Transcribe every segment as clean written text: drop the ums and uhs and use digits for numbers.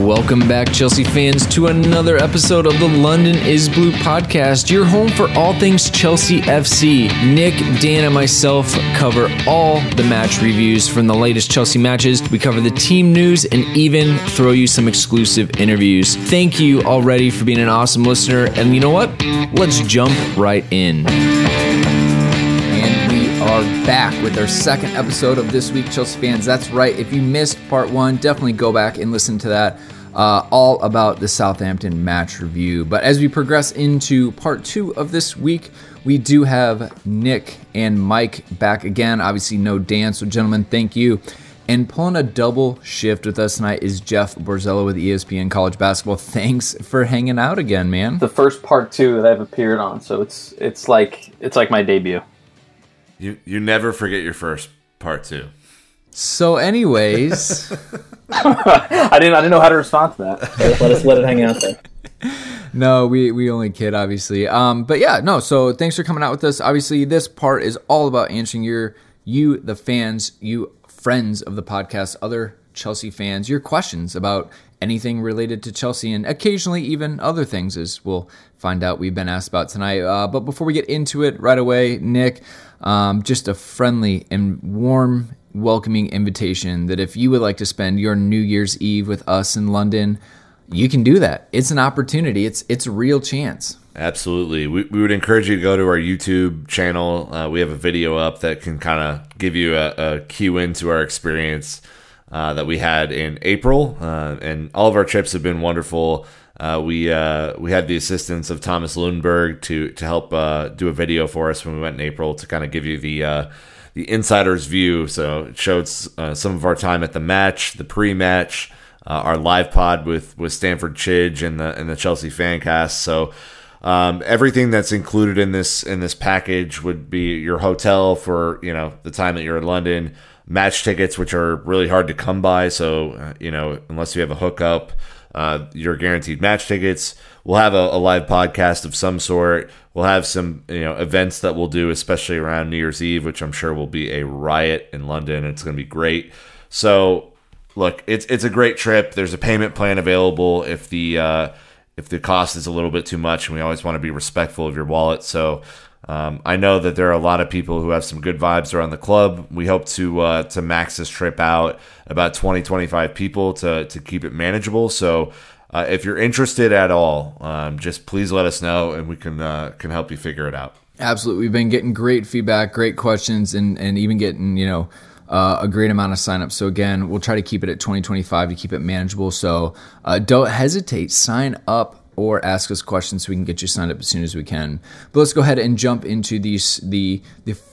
Welcome back, Chelsea fans, to another episode of the London is Blue podcast, your home for all things Chelsea FC. Nick, Dan, and myself cover all the match reviews from the latest Chelsea matches. We cover the team news and even throw you some exclusive interviews. Thank you already for being an awesome listener. And you know what? Let's jump right in. And we are back with our second episode of This Week, Chelsea fans. That's right. If you missed part one, definitely go back and listen to that. All about the Southampton match review. But as we progress into part two of this week, we do have Nick and Mike back again. Obviously, no Dan, so gentlemen, thank you. And pulling a double shift with us tonight is Jeff Borzello with ESPN College Basketball. Thanks for hanging out again, man. The first part two that I've appeared on, so it's like my debut. You never forget your first part two. So, anyways, I didn't know how to respond to that. Let it hang out there. No, we only kid, obviously. But yeah, no. So thanks for coming out with us. Obviously, this part is all about answering you, the fans, you friends of the podcast, other Chelsea fans, your questions about anything related to Chelsea and occasionally even other things, as we'll find out we've been asked about tonight. But before we get into it right away, Nick, just a friendly and warm welcoming invitation that if you would like to spend your New Year's Eve with us in London, you can do that. It's an opportunity. It's a real chance. Absolutely. We would encourage you to go to our YouTube channel. We have a video up that can kind of give you a cue into our experience that we had in April. And all of our trips have been wonderful. We had the assistance of Thomas Lundberg to help do a video for us when we went in April to kind of give you the insider's view. So it showed some of our time at the match, the pre-match, our live pod with Stanford Chidge and the Chelsea fan cast. So everything that's included in this package would be your hotel for the time that you're in London, match tickets, which are really hard to come by. So unless you have a hookup, you're guaranteed match tickets. We'll have a live podcast of some sort. We'll have some events that we'll do, especially around New Year's Eve, which I'm sure will be a riot in London. It's going to be great. So, look, it's a great trip. There's a payment plan available if the cost is a little bit too much, and we always want to be respectful of your wallet. So, I know that there are a lot of people who have some good vibes around the club. We hope to max this trip out about 20-25 people to keep it manageable. So, if you're interested at all, just please let us know, and we can help you figure it out. Absolutely. We've been getting great feedback, great questions, and even getting, a great amount of signups. So again, we'll try to keep it at 2025 to keep it manageable. So don't hesitate. Sign up or ask us questions so we can get you signed up as soon as we can. But let's go ahead and jump into the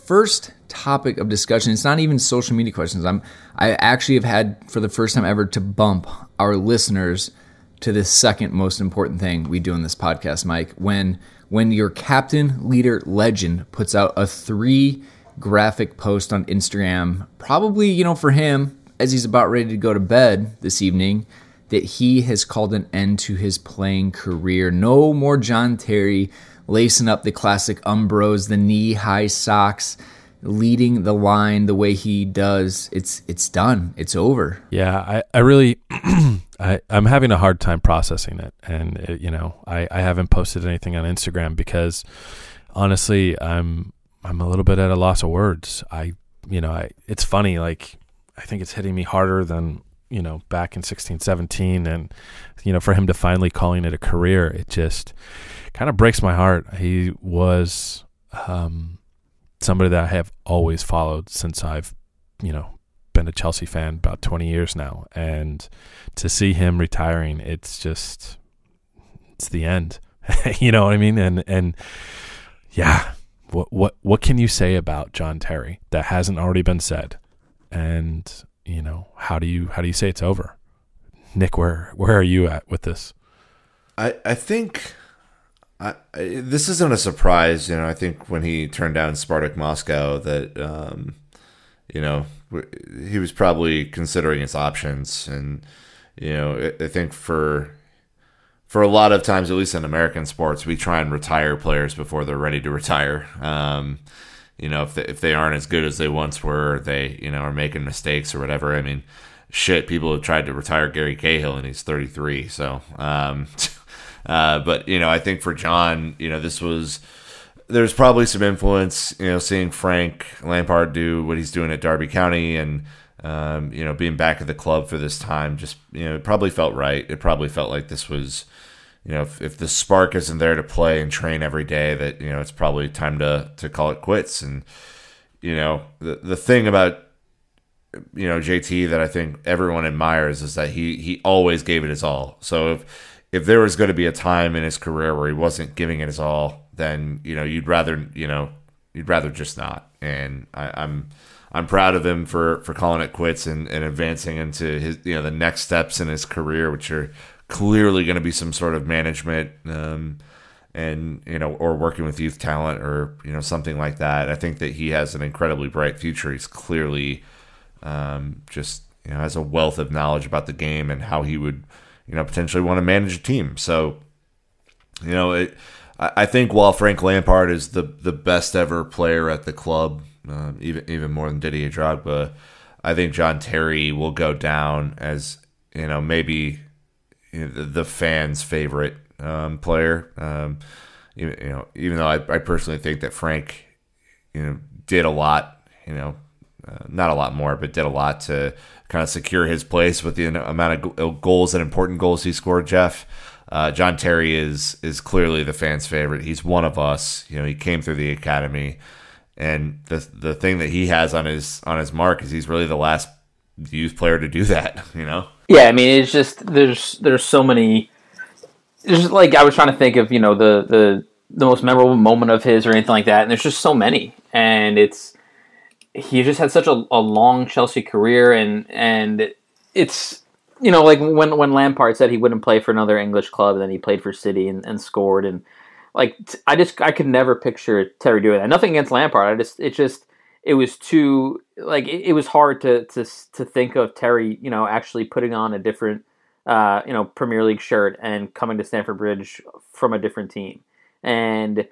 first topic of discussion. It's not even social media questions. I actually have had, for the first time ever, to bump our listeners to the second most important thing we do in this podcast, Mike. When your captain, leader, legend puts out a 3-graphic post on Instagram, probably, for him, as he's about ready to go to bed this evening, that he has called an end to his playing career. No more John Terry lacing up the classic Umbros, the knee-high socks, leading the line the way he does. It's done. It's over. Yeah, I really... I'm having a hard time processing it, and I haven't posted anything on Instagram because honestly, I'm a little bit at a loss of words. It's funny, like I think it's hitting me harder than back in 16, 17, and for him to finally calling it a career, it just kind of breaks my heart. He was somebody that I have always followed since I've been a Chelsea fan about 20 years now, and to see him retiring, it's the end. You know what I mean? And yeah, what can you say about John Terry that hasn't already been said? And how do you say it's over? Nick, where are you at with this? I think this isn't a surprise. I think when he turned down Spartak Moscow that he was probably considering his options, and I think for for a lot of times, at least in American sports, we try and retire players before they're ready to retire. If they aren't as good as they once were, they are making mistakes or whatever. I mean, shit, people have tried to retire Gary Cahill and he's 33. So, but I think for John, there's probably some influence, seeing Frank Lampard do what he's doing at Derby County and being back at the club for this time. Just it probably felt right. It probably felt like this was. If the spark isn't there to play and train every day, that it's probably time to call it quits. And the thing about JT that I think everyone admires is that he always gave it his all. So if there was going to be a time in his career where he wasn't giving it his all, then you'd rather just not. And I'm proud of him for calling it quits and advancing into his the next steps in his career, which are clearly going to be some sort of management, or working with youth talent or something like that. I think that he has an incredibly bright future. He's clearly has a wealth of knowledge about the game and how he would potentially want to manage a team. So I think while Frank Lampard is the best ever player at the club, even more than Didier Drogba, I think John Terry will go down as maybe the fans' favorite player. Even though I personally think that Frank, did a lot, not a lot more, but did a lot to kind of secure his place with the amount of goals and important goals he scored. Jeff, John Terry is clearly the fans' favorite. He's one of us. He came through the academy, and the thing that he has on his mark is he's really the last youth player to do that. Yeah, I mean, it's just there's so many. It's just like I was trying to think of the most memorable moment of his or anything like that, and there's just so many. And he just had such a long Chelsea career, and it's like when Lampard said he wouldn't play for another English club, and then he played for City and scored, and I could never picture Terry doing that. Nothing against Lampard, it was too it was hard to think of Terry actually putting on a different Premier League shirt and coming to Stamford Bridge from a different team, and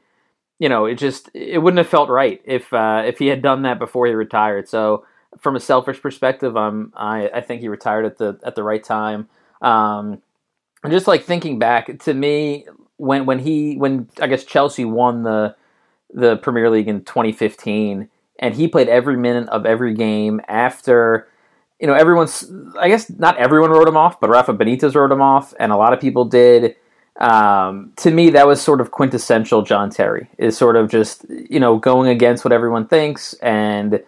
it wouldn't have felt right if he had done that before he retired. So from a selfish perspective, I think he retired at the right time. And just thinking back, to me, when I guess Chelsea won the Premier League in 2015. And he played every minute of every game after, I guess not everyone wrote him off, but Rafa Benitez wrote him off, and a lot of people did. To me, that was sort of quintessential John Terry, is sort of just, going against what everyone thinks and,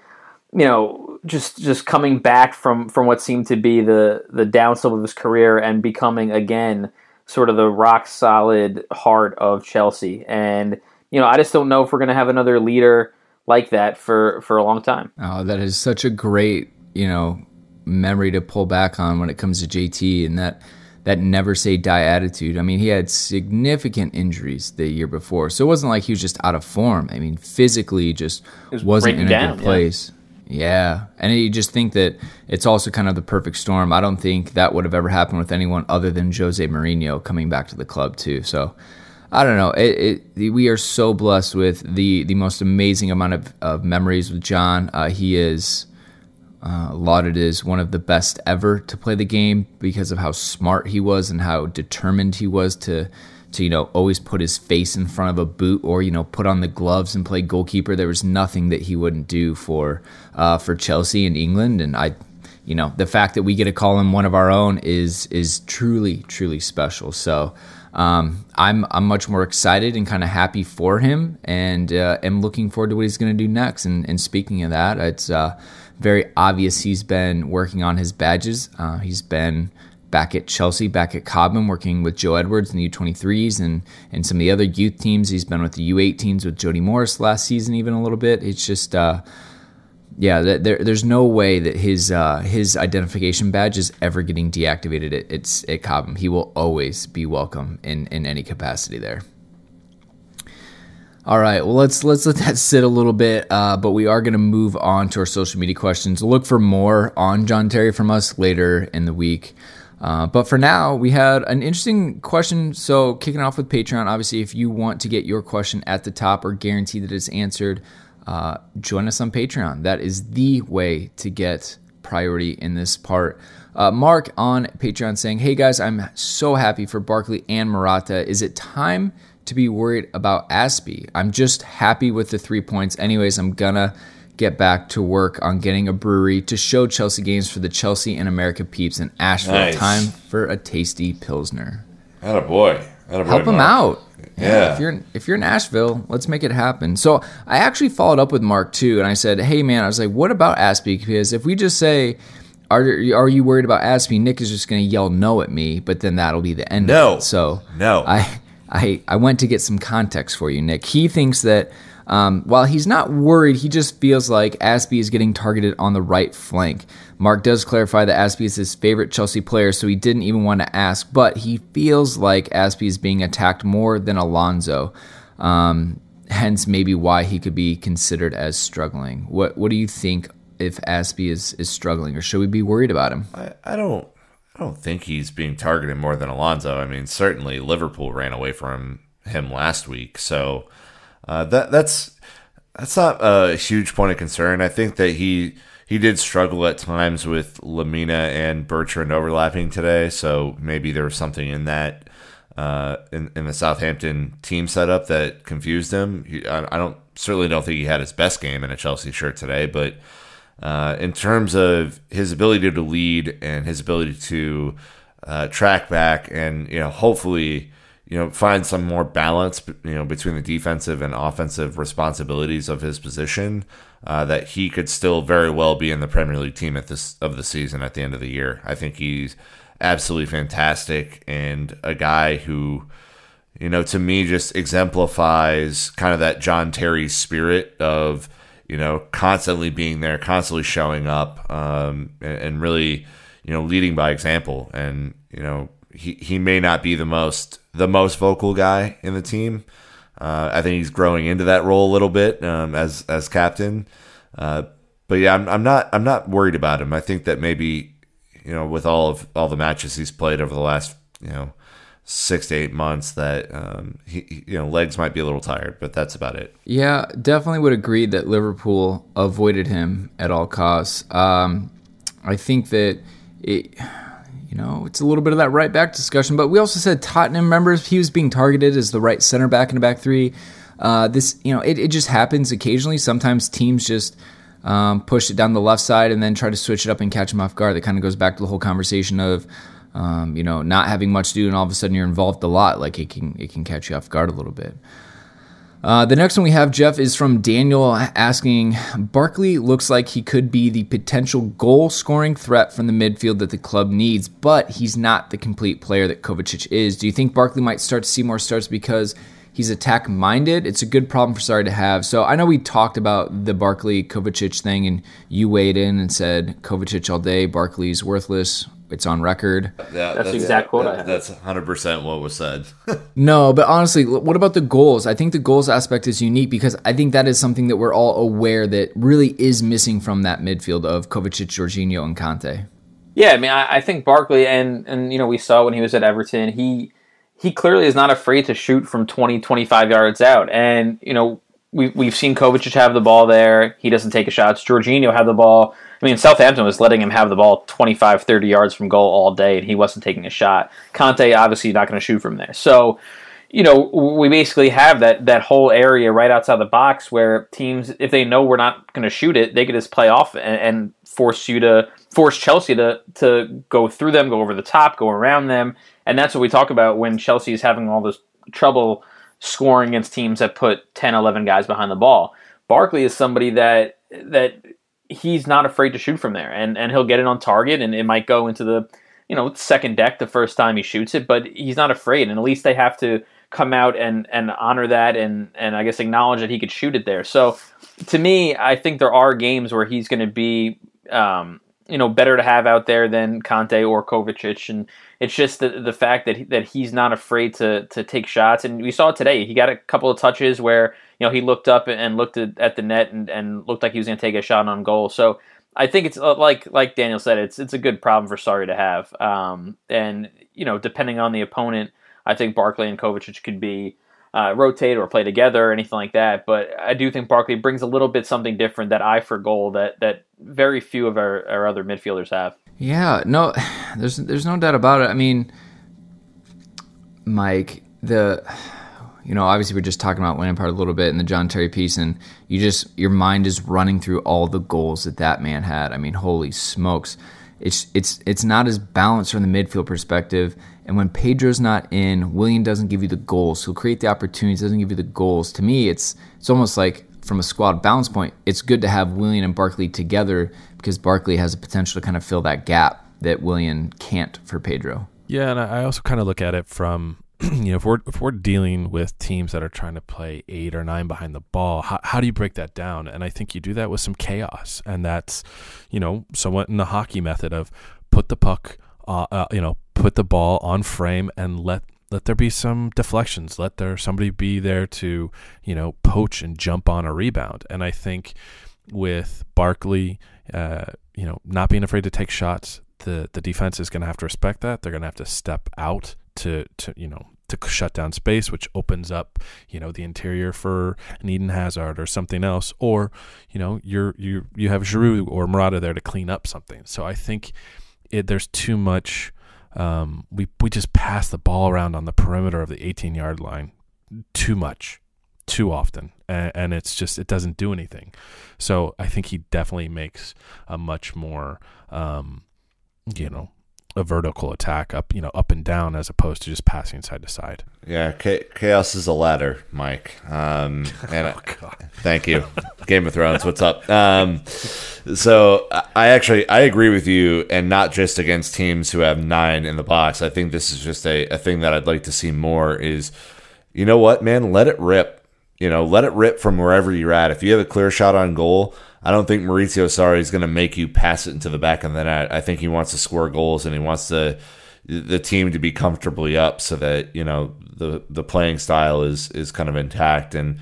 just coming back from what seemed to be the downslope of his career and becoming, again, sort of the rock-solid heart of Chelsea. And, I just don't know if we're going to have another leader like that for a long time. Oh, that is such a great, memory to pull back on when it comes to JT and that never say die attitude. I mean, he had significant injuries the year before, so it wasn't like he was just out of form. I mean, physically just wasn't in a good place. Yeah. And you just think that it's also kind of the perfect storm. I don't think that would have ever happened with anyone other than Jose Mourinho coming back to the club too. So I don't know. We are so blessed with the most amazing amount of memories with John. He is lauded as one of the best ever to play the game because of how smart he was and how determined he was to always put his face in front of a boot or put on the gloves and play goalkeeper. There was nothing that he wouldn't do for Chelsea and England. And the fact that we get to call him one of our own is truly, truly special. So. I'm much more excited and kind of happy for him, and am looking forward to what he's going to do next. And speaking of that, it's very obvious he's been working on his badges. He's been back at Chelsea, back at Cobham, working with Joe Edwards in the U23s and some of the other youth teams. He's been with the U18s with Jody Morris last season, even a little bit. It's just there's no way that his identification badge is ever getting deactivated at Cobham. He will always be welcome in any capacity there. All right, well, let's let that sit a little bit, but we are going to move on to our social media questions. Look for more on John Terry from us later in the week. But for now, we had an interesting question. So kicking off with Patreon, obviously, if you want to get your question at the top or guarantee that it's answered, join us on Patreon. That is the way to get priority in this part. Mark on Patreon saying, hey guys, I'm so happy for Barkley and Morata. Is it time to be worried about Aspie? I'm just happy with the 3 points. Anyways, I'm gonna get back to work on getting a brewery to show Chelsea games for the Chelsea and America peeps in Asheville. Nice. Time for a tasty Pilsner. Attaboy. Help him out. Yeah. If you're in Asheville, let's make it happen. So I actually followed up with Mark too, and I said, hey man, I was like, what about Aspie? Because if we just say, are you worried about Aspie? Nick is just going to yell no at me, but then that'll be the end of it. So no. I went to get some context for you, Nick. He thinks that while he's not worried, he just feels like Aspie is getting targeted on the right flank. Mark does clarify that Aspie is his favorite Chelsea player, so he didn't even want to ask, but he feels like Aspie is being attacked more than Alonso, hence maybe why he could be considered as struggling. What do you think if Aspie is struggling, or should we be worried about him? I don't think he's being targeted more than Alonso. I mean, certainly Liverpool ran away from him last week, so that's not a huge point of concern. I think that he did struggle at times with Lamina and Bertrand overlapping today, so maybe there was something in that in the Southampton team setup that confused him. I certainly don't think he had his best game in a Chelsea shirt today, but in terms of his ability to lead and his ability to track back and hopefully find some more balance between the defensive and offensive responsibilities of his position, that he could still very well be in the Premier League team of the season at the end of the year. I think he's absolutely fantastic and a guy who to me just exemplifies kind of that John Terry spirit of constantly being there, constantly showing up, and really, leading by example. And, he may not be the most vocal guy in the team. I think he's growing into that role a little bit, as captain. But yeah, I'm not worried about him. I think that maybe, with all the matches he's played over the last, 6 to 8 months, that he legs might be a little tired, but that's about it. Yeah, definitely would agree that Liverpool avoided him at all costs. I think that it's a little bit of that right back discussion, but we also said Tottenham members, he was being targeted as the right center back in a back three. It just happens occasionally. Sometimes teams just push it down the left side and then try to switch it up and catch him off guard. That kind of goes back to the whole conversation of not having much to do, and all of a sudden you're involved a lot. Like it can catch you off guard a little bit. The next one we have, Jeff, is from Daniel asking, Barkley looks like he could be the potential goal-scoring threat from the midfield that the club needs, but he's not the complete player that Kovacic is. Do you think Barkley might start to see more starts because he's attack-minded? It's a good problem for Sarri to have. So I know we talked about the Barkley-Kovacic thing, and you weighed in and said Kovacic all day, Barkley's worthless. It's on record. Yeah, that's the exact quote I had. That's 100% what was said. No, but honestly, what about the goals? I think the goals aspect is unique because I think that is something that we're all aware that really is missing from that midfield of Kovacic, Jorginho, and Conte. Yeah, I mean, I think Barkley, and we saw when he was at Everton, he clearly is not afraid to shoot from 20, 25 yards out. And, we've seen Kovacic have the ball there. He doesn't take a shot. Jorginho had the ball. I mean, Southampton was letting him have the ball 25, 30 yards from goal all day, and he wasn't taking a shot. Conte, obviously, not going to shoot from there. So, we basically have that whole area right outside the box where teams, if they know we're not going to shoot it, they could just play off and force Chelsea to go through them, go over the top, go around them. And that's what we talk about when Chelsea is having all this trouble scoring against teams that put 10, 11 guys behind the ball. Barkley is somebody that he's not afraid to shoot from there, and he'll get it on target, and it might go into the second deck the first time he shoots it, but he's not afraid, and at least they have to come out and honor that and I guess acknowledge that he could shoot it there. So to me, I think there are games where he's going to be better to have out there than Conte or Kovacic, and it's just the fact that he's not afraid to take shots. And we saw it today. He got a couple of touches where he looked up and looked at the net and looked like he was going to take a shot on goal. So I think it's like Daniel said, it's a good problem for Sarri to have. And depending on the opponent, I think Barkley and Kovacic could be rotate or play together or anything like that. But I do think Barkley brings a little bit something different, that eye for goal that very few of our other midfielders have. Yeah, no, there's no doubt about it. I mean, Mike, obviously we're just talking about Lampard a little bit in the John Terry piece, and your mind is running through all the goals that man had. I mean, holy smokes. It's not as balanced from the midfield perspective, and when Pedro's not in, Willian doesn't give you the goals. He'll create the opportunities, doesn't give you the goals. To me, it's almost like from a squad balance point, it's good to have Willian and Barkley together, because Barkley has the potential to kind of fill that gap that Willian can't for Pedro. Yeah, and I also kind of look at it from, if we're dealing with teams that are trying to play 8 or 9 behind the ball, how do you break that down? And I think you do that with some chaos, and that's, somewhat in the hockey method of put the puck, put the ball on frame and let there be some deflections. Let somebody be there to, poach and jump on a rebound. And I think with Barkley, not being afraid to take shots, the defense is going to have to respect that. They're going to have to step out to shut down space, which opens up, the interior for an Eden Hazard or something else. Or, you have Giroud or Morata there to clean up something. So I think there's too much. We just pass the ball around on the perimeter of the 18-yard line too much, too often, and it doesn't do anything. So I think he definitely makes a much more, a vertical attack up and down, as opposed to just passing side to side. Yeah, chaos is a ladder, Mike. And thank you, Game of Thrones. What's up? So I agree with you, and not just against teams who have 9 in the box. I think this is just a thing that I'd like to see more. Is, you know what, man? Let it rip. Let it rip from wherever you're at. If you have a clear shot on goal, I don't think Maurizio Sarri is going to make you pass it into the back of the net. I think he wants to score goals, and he wants the team to be comfortably up, so that the playing style is kind of intact. And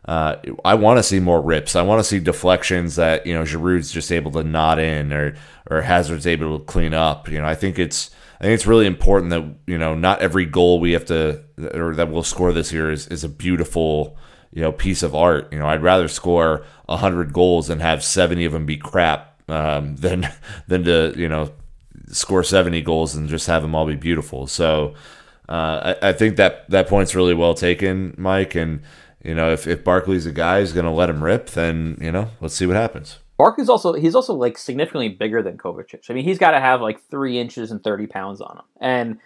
I want to see more rips. I want to see deflections that Giroud's just able to nod in, or Hazard's able to clean up. I think it's really important that not every goal we have to, or that we'll score this year is a beautiful piece of art. I'd rather score 100 goals and have 70 of them be crap than to score 70 goals and just have them all be beautiful. So I think that point's really well taken, Mike. And if Barkley's a guy who's going to let him rip, then let's see what happens. Barkley's also like significantly bigger than Kovacic. I mean, he's got to have like 3 inches and 30 pounds on him, and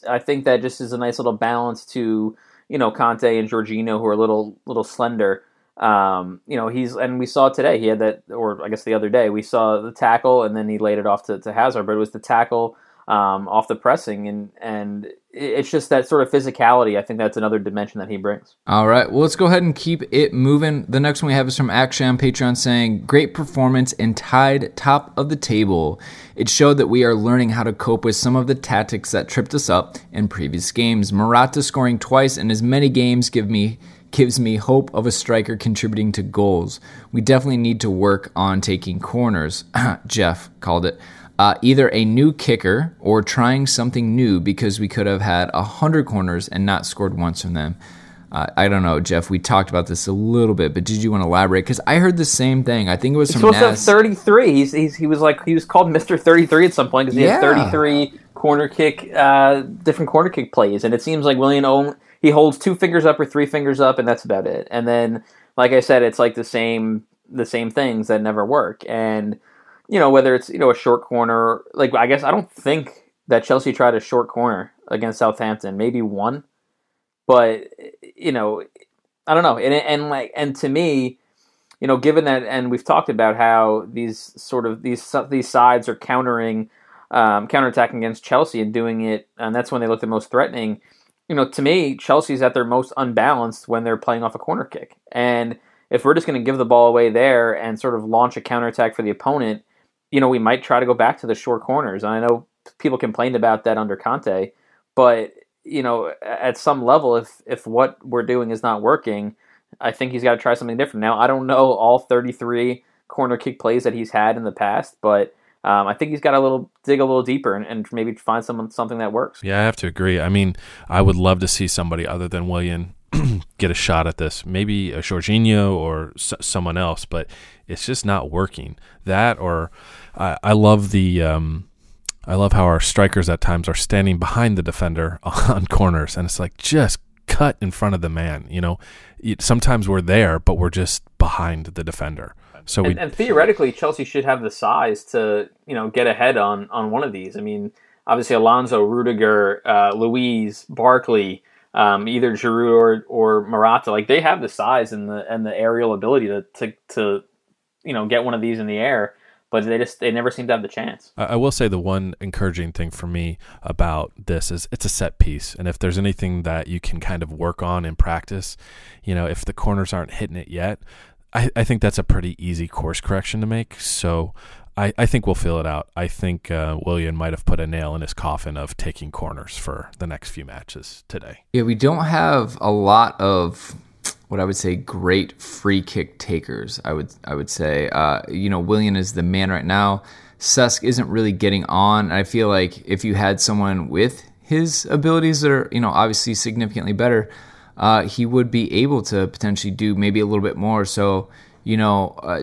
I think that just is a nice little balance to Conte and Jorginho, who are a little slender. And we saw today he had that, or I guess the other day we saw the tackle, and then he laid it off to Hazard, but it was the tackle off the pressing, and it's just that sort of physicality. I think that's another dimension that he brings. All right, well, let's go ahead and keep it moving. The next one we have is from Akshay Patreon, saying, great performance and tied top of the table. It showed that we are learning how to cope with some of the tactics that tripped us up in previous games. Morata scoring twice in as many games gives me hope of a striker contributing to goals. We definitely need to work on taking corners. Jeff called it. Either a new kicker or trying something new, because we could have had 100 corners and not scored once from them. I don't know, Jeff. We talked about this a little bit, but did you want to elaborate? Because I heard the same thing. I think it was from Nas. He's supposed to have 33. He was called Mr. 33 at some point, because he had 33 corner kick, different corner kick plays, and it seems like Willian he holds 2 fingers up or 3 fingers up, and that's about it. And then, like I said, it's like the same things that never work. And whether it's a short corner, like I guess I don't think that Chelsea tried a short corner against Southampton, maybe one. But I don't know, and to me, given that, and we've talked about how these sides are counterattacking against Chelsea and doing it, and that's when they look the most threatening. To me, Chelsea's at their most unbalanced when they're playing off a corner kick, and if we're just going to give the ball away there and sort of launch a counterattack for the opponent, we might try to go back to the short corners. And I know people complained about that under Conte, but at some level, if what we're doing is not working, I think he's got to try something different. Now, I don't know all 33 corner kick plays that he's had in the past, but I think he's got to dig a little deeper and maybe find something that works. Yeah, I have to agree. I mean, I would love to see somebody other than Willian get a shot at this, maybe a Jorginho or someone else, but it's just not working. That, or I love I love how our strikers at times are standing behind the defender on corners, and it's like, just cut in front of the man. Sometimes we're there, but we're just behind the defender. So and theoretically, Chelsea should have the size to get ahead on one of these. I mean, obviously Alonso, Rudiger, Luiz, Barkley, either Giroud or Morata, like they have the size and the aerial ability to get one of these in the air, but they never seem to have the chance. I will say the one encouraging thing for me about this is it's a set piece, and if there's anything that you can kind of work on in practice, if the corners aren't hitting it yet, I think that's a pretty easy course correction to make. So I think we'll feel it out. I think Willian might have put a nail in his coffin of taking corners for the next few matches today. Yeah, we don't have a lot of what I would say great free kick takers. I would say, Willian is the man right now. Cesc isn't really getting on. I feel like if you had someone with his abilities that are, obviously significantly better, he would be able to potentially do maybe a little bit more. So,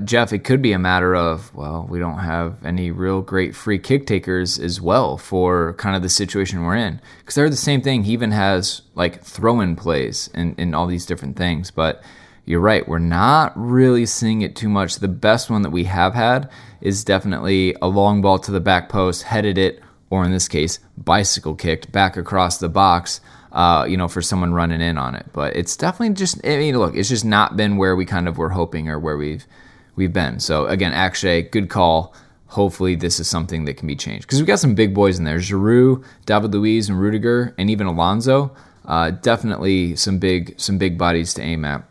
Jeff, it could be a matter of, well, we don't have any real great free kick takers as well for kind of the situation we're in. Because they're the same thing. He even has like throw-in plays and all these different things. But you're right, we're not really seeing it too much. The best one that we have had is definitely a long ball to the back post, headed it, or in this case, bicycle kicked back across the box, for someone running in on it. But it's definitely it's just not been where we kind of were hoping or where we've been. So again, Akshay, good call. Hopefully this is something that can be changed. Because we've got some big boys in there. Giroud, David Luiz, and Rudiger, and even Alonso. Definitely some big bodies to aim at.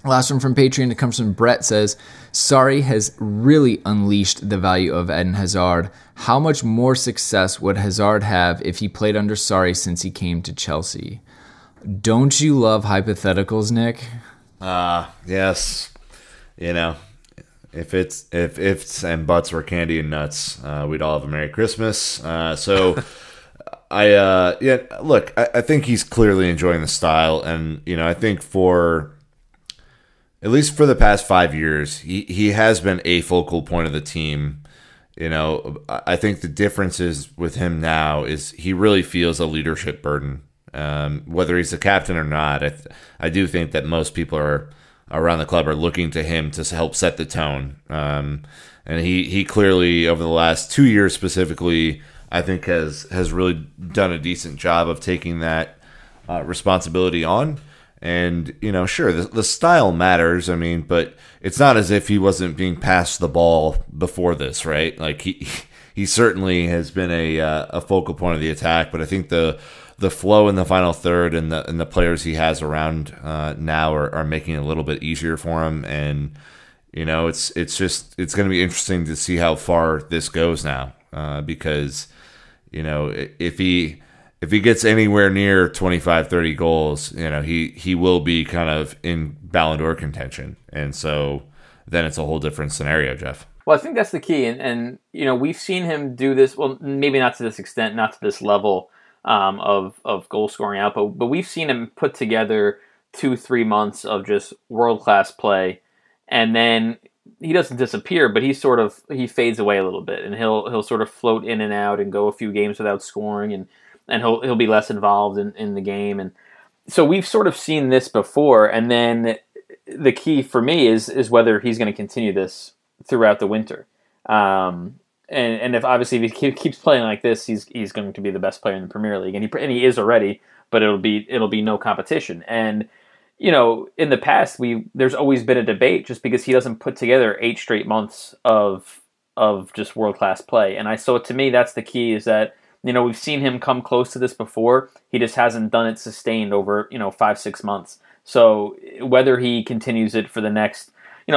Last one from Patreon, it comes from Brett, says, Sarri has really unleashed the value of Eden Hazard. How much more success would Hazard have if he played under Sarri since he came to Chelsea? Don't you love hypotheticals, Nick? Yes. If ifs and buts were candy and nuts, we'd all have a Merry Christmas. I think he's clearly enjoying the style, and I think at least for the past 5 years, he has been a focal point of the team. I think the difference is with him now is he really feels a leadership burden. Whether he's the captain or not, I do think that most people around the club are looking to him to help set the tone. And he clearly, over the last 2 years specifically, I think has really done a decent job of taking that responsibility on. And, sure, the style matters, but it's not as if he wasn't being passed the ball before this, right? Like, he certainly has been a focal point of the attack, but I think the flow in the final third and the players he has around now are making it a little bit easier for him. And, it's going to be interesting to see how far this goes now, because, if he gets anywhere near 25, 30 goals, he will be kind of in Ballon d'Or contention. And so then it's a whole different scenario, Jeff. Well, I think that's the key. And we've seen him do this, well, maybe not to this extent, not to this level of goal scoring output, but we've seen him put together 2-3 months of just world-class play. And then he doesn't disappear, but he fades away a little bit, and he'll sort of float in and out and go a few games without scoring, and he'll be less involved in the game. And so we've sort of seen this before. And then the key for me is whether he's going to continue this throughout the winter. And if he keeps playing like this, he's going to be the best player in the Premier League, and he is already. But it'll be no competition. And in the past, there's always been a debate just because he doesn't put together 8 straight months of just world class play. And so to me, that's the key, is that we've seen him come close to this before. He just hasn't done it sustained over 5-6 months. So whether he continues it for the next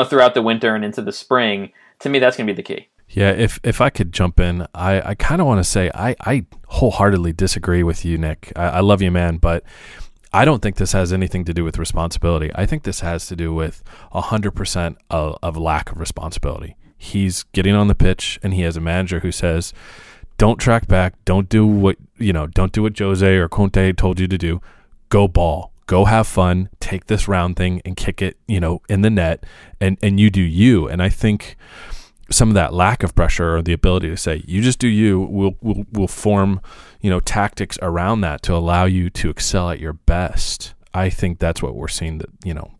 throughout the winter and into the spring, to me that's going to be the key. Yeah, if I could jump in, I kind of want to say I wholeheartedly disagree with you, Nick. I love you, man, but I don't think this has anything to do with responsibility. I think this has to do with 100% of lack of responsibility. He's getting on the pitch, and he has a manager who says, don't track back, don't do what Jose or Conte told you to do. Go ball, go have fun, take this round thing and kick it, in the net, and you do you. And I think some of that lack of pressure, or the ability to say, you just do you, we'll form, tactics around that to allow you to excel at your best. I think that's what we're seeing, that,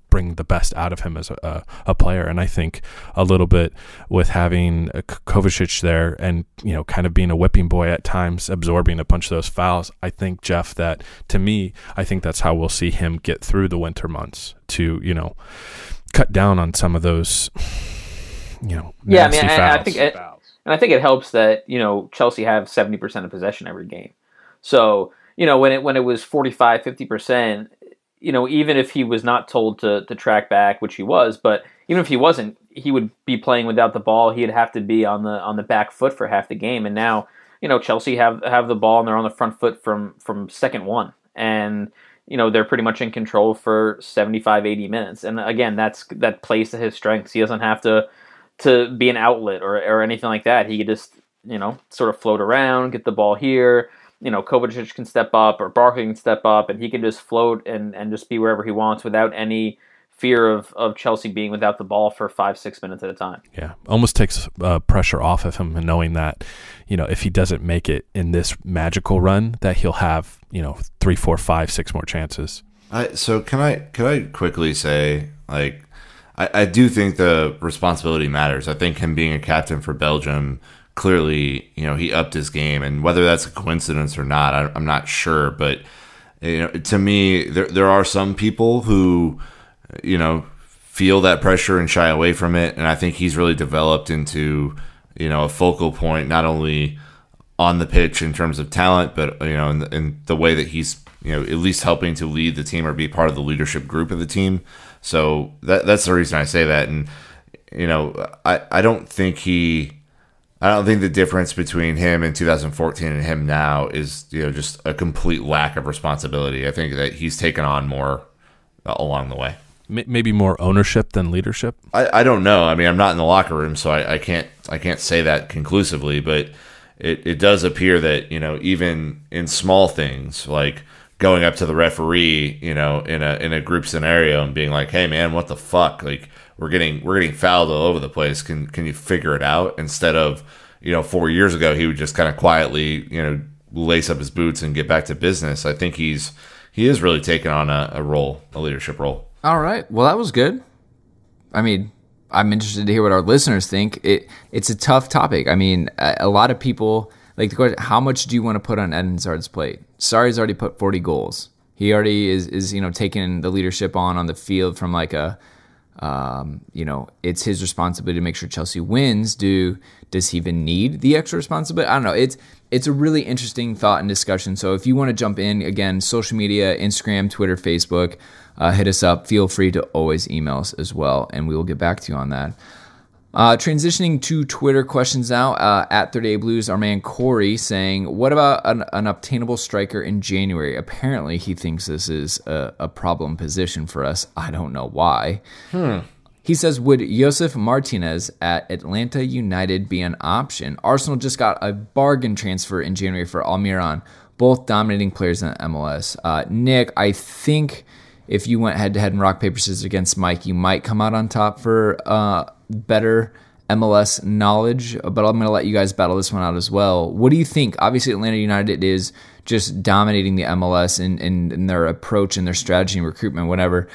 bring the best out of him as a player. And I think a little bit with having Kovacic there and, kind of being a whipping boy at times, absorbing a bunch of those fouls. I think, Jeff, that to me, I think that's how we'll see him get through the winter months to, cut down on some of those, nasty fouls. I think it helps that, Chelsea have 70% of possession every game. So, when it was 45, 50%, even if he was not told to track back, which he was, but even if he wasn't, he would be playing without the ball. He'd have to be on the back foot for half the game. And now, Chelsea have the ball and they're on the front foot from second one. And, they're pretty much in control for 75, 80 minutes. And again, that plays to his strengths. He doesn't have to be an outlet or anything like that. He could just, sort of float around, get the ball here. Kovacic can step up, or Barkley can step up, and he can just float and just be wherever he wants without any fear of Chelsea being without the ball for 5-6 minutes at a time. Yeah, almost takes pressure off of him, and knowing that, if he doesn't make it in this magical run, that he'll have 3, 4, 5, 6 more chances. So can I quickly say, like, I do think the responsibility matters. I think him being a captain for Belgium, clearly, he upped his game, and whether that's a coincidence or not, I'm not sure. But to me, there are some people who, feel that pressure and shy away from it, and I think he's really developed into, a focal point, not only on the pitch in terms of talent, but in the way that he's at least helping to lead the team or be part of the leadership group of the team. So that's the reason I say that, and I don't think the difference between him in 2014 and him now is just a complete lack of responsibility. I think that he's taken on more along the way. Maybe more ownership than leadership. I don't know. I mean, I'm not in the locker room, so I can't say that conclusively. But it does appear that even in small things like going up to the referee, in a group scenario and being like, "Hey, man, what the fuck? Like, we're getting fouled all over the place. Can you figure it out?" Instead of 4 years ago, he would just kind of quietly lace up his boots and get back to business. I think he is really taking on a leadership role. All right. Well, that was good. I mean, I'm interested to hear what our listeners think. It's a tough topic. I mean, a lot of people like the question, how much do you want to put on Eden Hazard's plate? Sarri's already put 40 goals. He already is taking the leadership on the field from like a, it's his responsibility to make sure Chelsea wins. Does he even need the extra responsibility? I don't know. It's a really interesting thought and discussion. So if you want to jump in, again, social media, Instagram, Twitter, Facebook, hit us up. Feel free to always email us as well, and we will get back to you on that. Transitioning to Twitter questions now, at 38 Blues, our man Corey saying, what about an obtainable striker in January? Apparently he thinks this is a problem position for us. I don't know why. He says, would Josef Martinez at Atlanta United be an option? Arsenal just got a bargain transfer in January for Almiron, both dominating players in the MLS. Nick, I think if you went head-to-head in rock, paper, scissors against Mike, you might come out on top for better MLS knowledge, but I'm going to let you guys battle this one out as well. What do you think? Obviously, Atlanta United is just dominating the MLS in their approach and their strategy and recruitment, whatever.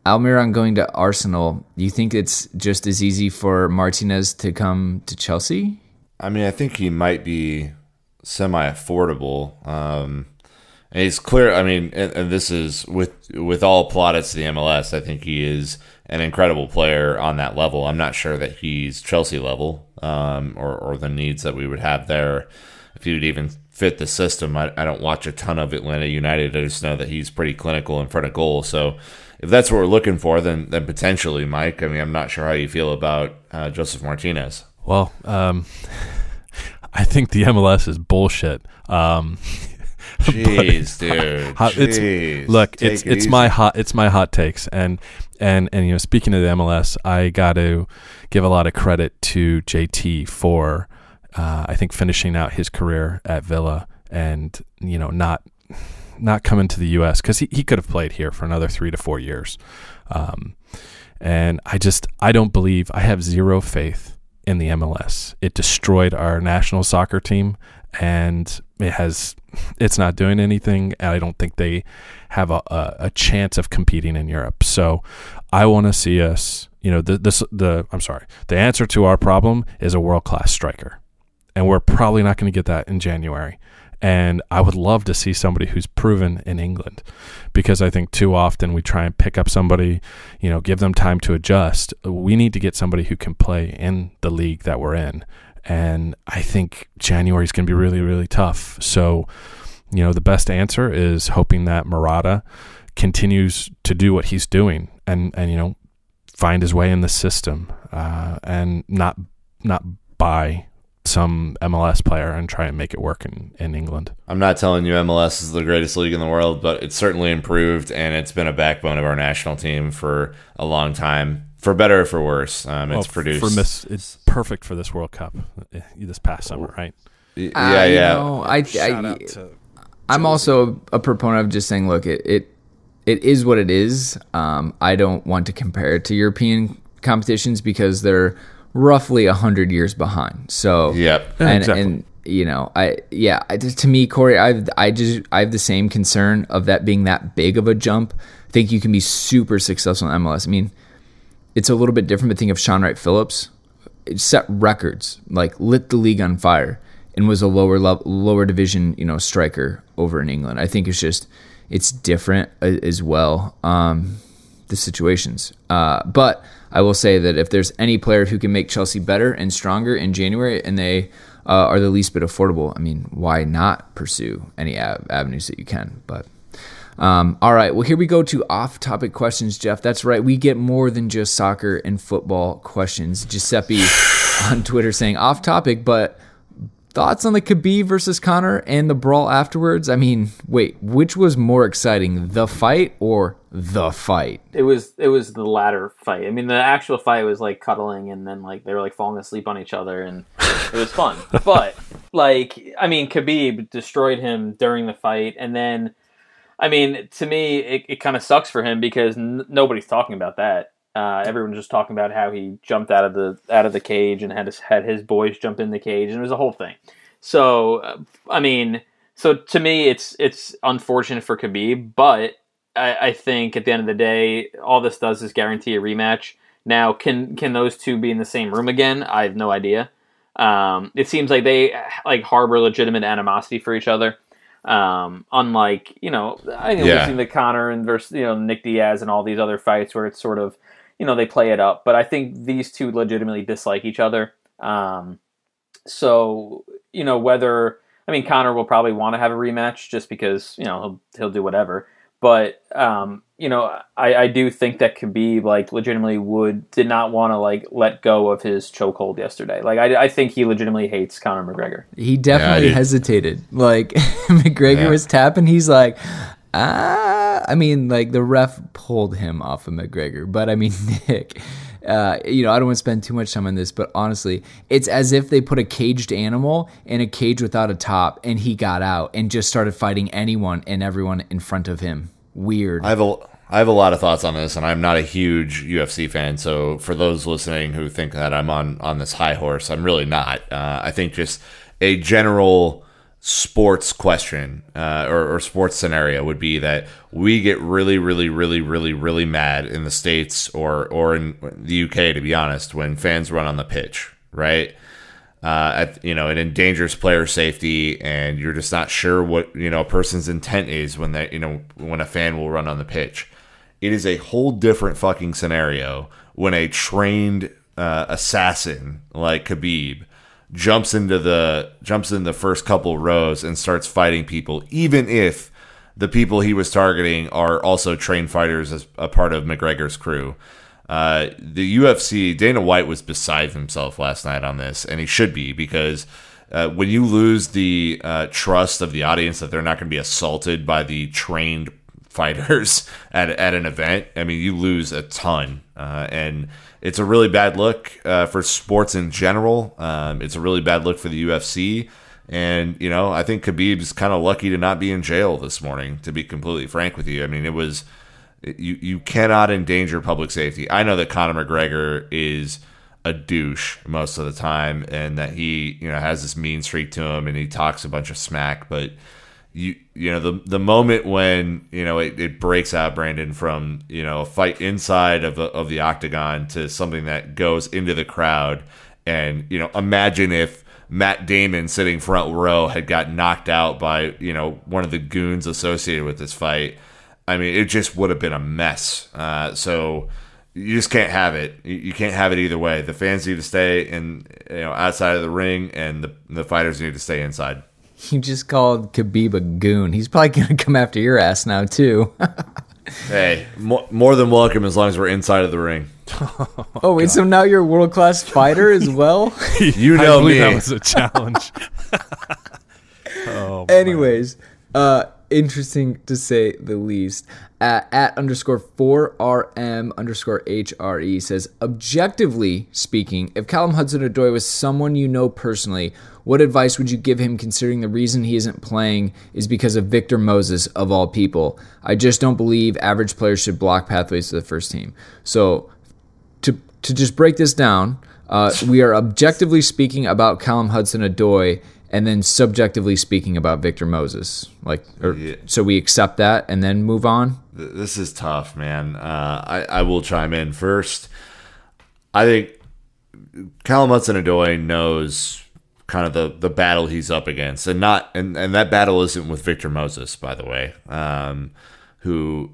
Almiron going to Arsenal, do you think it's just as easy for Martinez to come to Chelsea? I mean, I think he might be semi-affordable. And he's clear, I mean, and this is with all plaudits to the MLS, I think he is an incredible player on that level. I'm not sure that he's Chelsea level, or the needs that we would have there if he would even fit the system. I don't watch a ton of Atlanta United. I just know that he's pretty clinical in front of goal. So if that's what we're looking for, then potentially, Mike. I mean, I'm not sure how you feel about Josef Martinez. Well, I think the MLS is bullshit. Jeez, dude. Jeez. It's my hot takes, and speaking of the MLS, I got to give a lot of credit to JT for I think finishing out his career at Villa, and not coming to the U.S. because he could have played here for another 3 to 4 years, and I don't believe, I have zero faith in the MLS. It destroyed our national soccer team, and it's not doing anything. And I don't think they have a chance of competing in Europe. So I want to see us, the answer to our problem is a world-class striker. And we're probably not going to get that in January. And I would love to see somebody who's proven in England, because I think too often we try and pick up somebody, give them time to adjust. We need to get somebody who can play in the league that we're in. And I think January is going to be really, really tough. So, the best answer is hoping that Murata continues to do what he's doing and find his way in the system, and not buy some MLS player and try and make it work in England. I'm not telling you MLS is the greatest league in the world, but it's certainly improved, and it's been a backbone of our national team for a long time, for better or for worse. It's produced. It's perfect for this World Cup this past summer, right? I'm also a proponent of just saying, look, it is what it is. I don't want to compare it to European competitions because they're roughly 100 years behind. So exactly. To me, Corey, I have the same concern of that being that big of a jump. I think you can be super successful in MLS. I mean, it's a little bit different, but think of Sean Wright Phillips. It set records, like lit the league on fire, and was a lower division, striker over in England. I think it's different as well, the situations. But I will say that if there's any player who can make Chelsea better and stronger in January, and they are the least bit affordable, I mean, why not pursue any avenues that you can? But all right, well, here we go to off-topic questions, Jeff. That's right, we get more than just soccer and football questions. Giuseppe on Twitter saying off-topic, but thoughts on the Khabib versus Conor and the brawl afterwards? I mean, wait, which was more exciting, the fight or the fight? It was the latter fight. I mean, the actual fight was like cuddling, and then like they were like falling asleep on each other, and it was fun. But Khabib destroyed him during the fight, and then, I mean, to me, it kind of sucks for him because nobody's talking about that. Everyone's just talking about how he jumped out of the cage and had his boys jump in the cage, and it was a whole thing. So so to me, it's unfortunate for Khabib, but I think at the end of the day, all this does is guarantee a rematch. Now, can those two be in the same room again? I have no idea. It seems like they harbor legitimate animosity for each other. Unlike we've seen the Conor and versus Nick Diaz and all these other fights where it's sort of they play it up, but I think these two legitimately dislike each other. So whether Conor will probably want to have a rematch just because he'll do whatever. But I do think that Khabib legitimately did not want to let go of his chokehold yesterday. I think he legitimately hates Conor McGregor. He definitely hesitated. McGregor was tapping. He's like, the ref pulled him off of McGregor. But Nick, I don't want to spend too much time on this, but honestly, it's as if they put a caged animal in a cage without a top, and he got out and just started fighting anyone and everyone in front of him. Weird. I have a lot of thoughts on this, and I'm not a huge UFC fan, so for those listening who think that I'm on this high horse, I'm really not. I think just a general sports question or sports scenario would be that we get really, really, really, really, really mad in the States or in the UK, to be honest, when fans run on the pitch, right? It endangers player safety, and you're just not sure what a person's intent is when when a fan will run on the pitch. It is a whole different fucking scenario when a trained assassin like Khabib jumps in the first couple rows and starts fighting people, even if the people he was targeting are also trained fighters as a part of McGregor's crew. The UFC, Dana White was beside himself last night on this, and he should be, because when you lose the trust of the audience that they're not going to be assaulted by the trained fighters at an event, I mean, you lose a ton. And it's a really bad look for sports in general. It's a really bad look for the UFC. And, I think Khabib's kind of lucky to not be in jail this morning, to be completely frank with you. I mean, you cannot endanger public safety. I know that Conor McGregor is a douche most of the time, and that he, has this mean streak to him, and he talks a bunch of smack. But the moment when it breaks out, Brandon, from a fight inside of the octagon to something that goes into the crowd, and imagine if Matt Damon sitting front row had got knocked out by one of the goons associated with this fight. I mean, it just would have been a mess. So you just can't have it. You can't have it either way. The fans need to stay outside of the ring, and the fighters need to stay inside. You just called Khabib a goon. He's probably going to come after your ass now, too. Hey, more than welcome as long as we're inside of the ring. Oh, wait, so now you're a world-class fighter as well? I believe that was a challenge. Anyways, interesting to say the least. At _4RM_HRE says, objectively speaking, if Callum Hudson-Odoi was someone you know personally, what advice would you give him, considering the reason he isn't playing is because of Victor Moses, of all people? I just don't believe average players should block pathways to the first team. So to just break this down, we are objectively speaking about Callum Hudson-Odoi, and then subjectively speaking about Victor Moses. So we accept that and then move on? This is tough, man. I will chime in first. I think Callum Hudson-Odoi knows kind of the battle he's up against, and that battle isn't with Victor Moses, by the way, who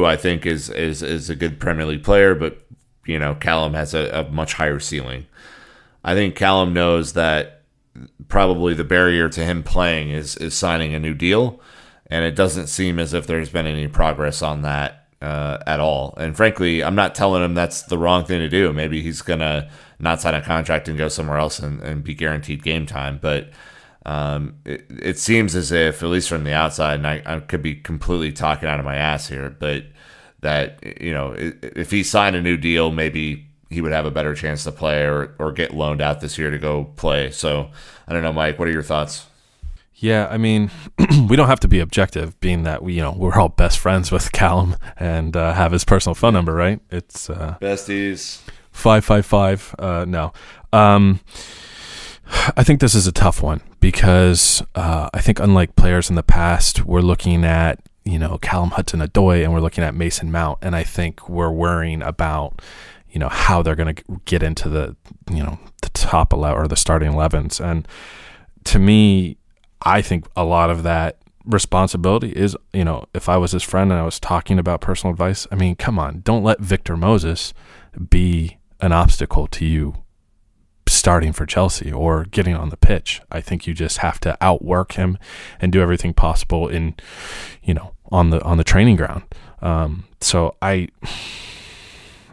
I think is a good Premier League player, but Callum has a much higher ceiling. I think Callum knows that probably the barrier to him playing is signing a new deal, and it doesn't seem as if there's been any progress on that at all. And frankly, I'm not telling him that's the wrong thing to do. Maybe he's gonna not sign a contract and go somewhere else and be guaranteed game time. But it seems as if, at least from the outside, and I could be completely talking out of my ass here, but that if he signed a new deal, maybe he would have a better chance to play or get loaned out this year to go play. So I don't know, Mike, what are your thoughts? Yeah, I mean, we don't have to be objective, being that we're all best friends with Callum and have his personal phone number, right? It's besties 555. No, I think this is a tough one because I think unlike players in the past, we're looking at Callum Hudson-Odoi and we're looking at Mason Mount, and I think we're worrying about how they're going to get into the top 11 or the starting 11s. And to me, I think a lot of that responsibility is, if I was his friend and I was talking about personal advice, I mean, come on, don't let Victor Moses be an obstacle to you starting for Chelsea or getting on the pitch. I think you just have to outwork him and do everything possible in, on the training ground. So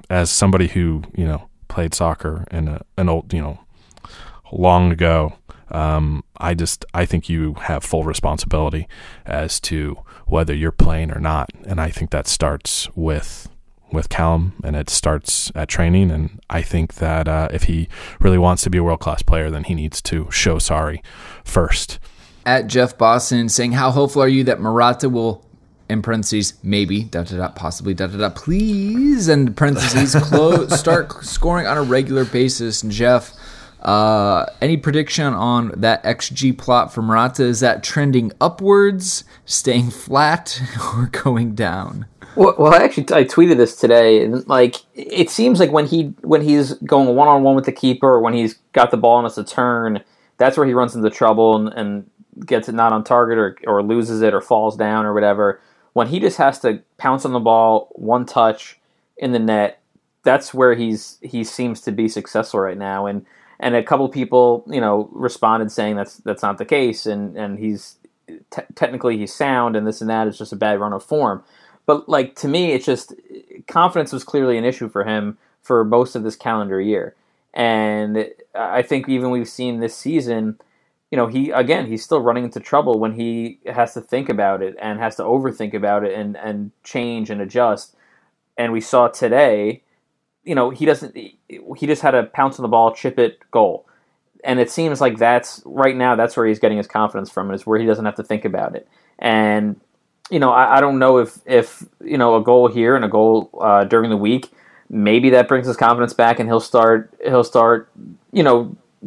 as somebody who played soccer in an old long ago, I think you have full responsibility as to whether you're playing or not, and I think that starts with Callum, and it starts at training. And I think that if he really wants to be a world-class player, then he needs to show sorry first. At Jeff Boston saying, how hopeful are you that Morata will, in parentheses, maybe, possibly, please, and parentheses, start scoring on a regular basis? And Jeff, any prediction on that XG plot for Morata? Is that trending upwards, staying flat, or going down? Well, I tweeted this today, and it seems like when he's going one-on-one with the keeper, or when he's got the ball and it's a turn, that's where he runs into trouble and gets it not on target or loses it or falls down or whatever. When he just has to pounce on the ball, one touch in the net, that's where he seems to be successful right now. And a couple of people, responded saying that's not the case, and he's technically he's sound, and this and that is just a bad run of form. But to me, it's just confidence was clearly an issue for him for most of this calendar year. And I think even we've seen this season, he's still running into trouble when he has to think about it and has to overthink about it and change and adjust. And we saw today, he just had to pounce on the ball, chip it, goal. And it seems like that's where he's getting his confidence from, is where he doesn't have to think about it. And, I don't know if a goal here and a goal during the week, maybe that brings his confidence back and he'll start,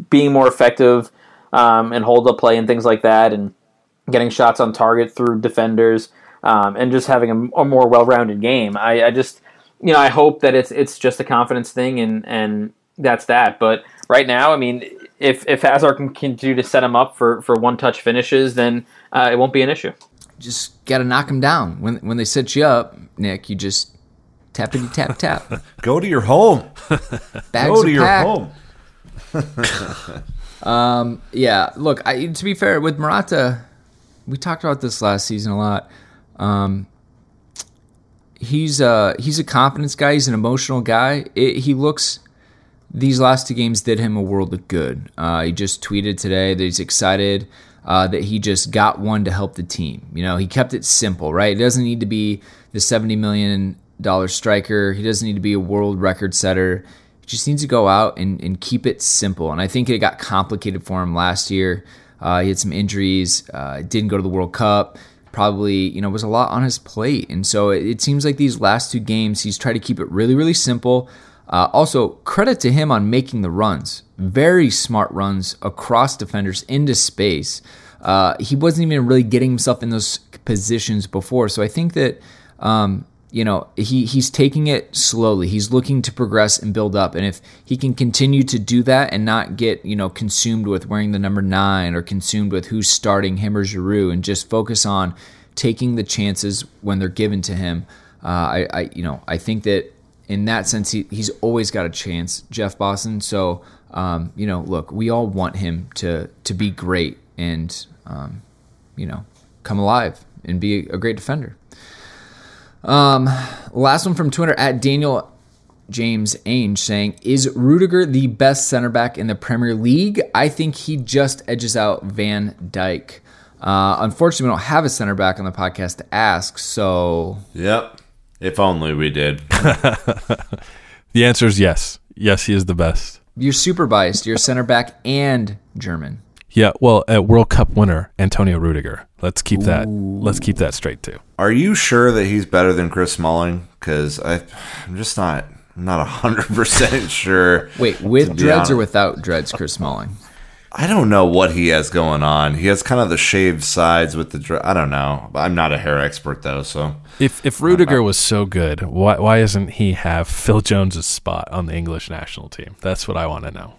being more effective and hold up play and things like that, and getting shots on target through defenders, and just having a more well-rounded game. I just, I hope that it's just a confidence thing and that's that. But right now, I mean, if Hazard can continue to set him up for one-touch finishes, then it won't be an issue. Just got to knock him down. When they set you up, Nick, you just tappity tap tap. Go to your home. Bags your packed. home. Yeah, look, to be fair, with Morata, we talked about this last season a lot. He's a confidence guy. He's an emotional guy. These last two games did him a world of good. He just tweeted today that he's excited that he just got one to help the team. He kept it simple, right? It doesn't need to be the $70 million striker. He doesn't need to be a world record setter. He just needs to go out and keep it simple. And I think it got complicated for him last year. He had some injuries, didn't go to the World Cup, probably, was a lot on his plate. And so it seems like these last two games, he's tried to keep it really, really simple. Also, credit to him on making the runs. Very smart runs across defenders into space. He wasn't even really getting himself in those positions before. So I think that, he's taking it slowly. He's looking to progress and build up. And if he can continue to do that and not get, consumed with wearing the number 9 or consumed with who's starting, him or Giroud, and just focus on taking the chances when they're given to him, I think that in that sense, he's always got a chance, Jeff Boston. So, look, we all want him to be great and, come alive and be a great defender. Last one from Twitter at Daniel James Ainge saying, is Rudiger the best center back in the Premier League? I think he just edges out Van Dijk. Unfortunately, we don't have a center back on the podcast to ask, so... Yep. If only we did. The answer is yes. Yes, he is the best. You're super biased. You're a center back and German. Yeah, well, a World Cup winner, Antonio Rudiger. Let's keep that straight too. Are you sure that he's better than Chris Smalling? Because I'm just not 100% sure. Wait, with dreads or without dreads, Chris Smalling? I don't know what he has going on. He has kind of the shaved sides with the I don't know. I'm not a hair expert though, so if Rudiger was so good, why doesn't he have Phil Jones's spot on the English national team? That's what I want to know.